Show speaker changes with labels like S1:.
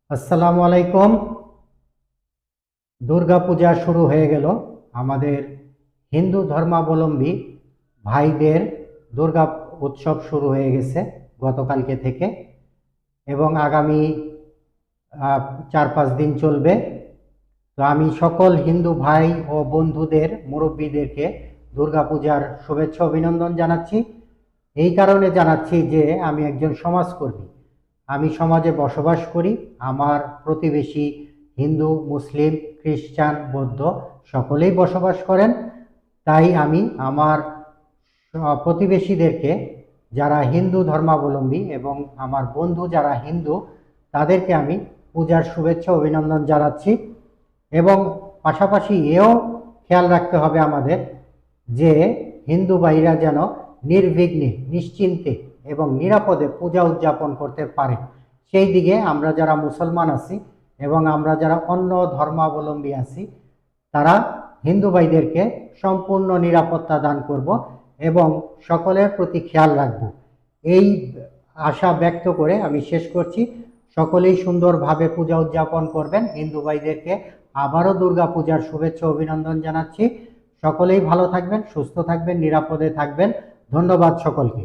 S1: আসসালামু আলাইকুম। দুর্গা পূজা শুরু হয়ে গেল। আমাদের হিন্দু ধর্মাবলম্বী ভাইদের দুর্গা উৎসব শুরু হয়ে গেছে গতকালকে থেকে এবং আগামী 4-5 দিন চলবে। তো আমি সকল হিন্দু ভাই ও বন্ধুদের মুরব্বীদেরকে দুর্গা পূজার শুভেচ্ছা অভিনন্দন জানাচ্ছি। এই কারণে জানাচ্ছি যে আমি একজন সমাজকর্মী। আমি সমাজে বসবাস করি। আমার প্রতিবেশী হিন্দু, মুসলিম, খ্রিস্টান, বৌদ্ধ সকলেই বসবাস করেন। তাই আমি আমার প্রতিবেশীদেরকে, যারা হিন্দু ধর্মাবলম্বী এবং আমার বন্ধু যারা হিন্দু, তাদেরকে আমি পূজার শুভেচ্ছা অভিনন্দন জানাচ্ছি। এবং পাশাপাশি এও খেয়াল রাখতে হবে আমাদের যে হিন্দু ভাইরা যেন নির্বিঘ্নে, নিশ্চিন্তে এবং নিরাপদে পূজা উদযাপন করতে পারে। সেই দিকে আমরা যারা মুসলমান আছি এবং আমরা যারা অন্য ধর্মাবলম্বী আছি, তারা হিন্দু ভাইদেরকে সম্পূর্ণ নিরাপত্তা দান করব এবং সকলের প্রতি খেয়াল রাখব। এই আশা ব্যক্ত করে আমি শেষ করছি। সকলেই সুন্দরভাবে পূজা উদযাপন করবেন। হিন্দু ভাইদেরকে আবারও দুর্গা পূজার শুভেচ্ছা অভিনন্দন জানাচ্ছি। সকলেই ভালো থাকবেন, সুস্থ থাকবেন, নিরাপদে থাকবেন। ধন্যবাদ সকলকে।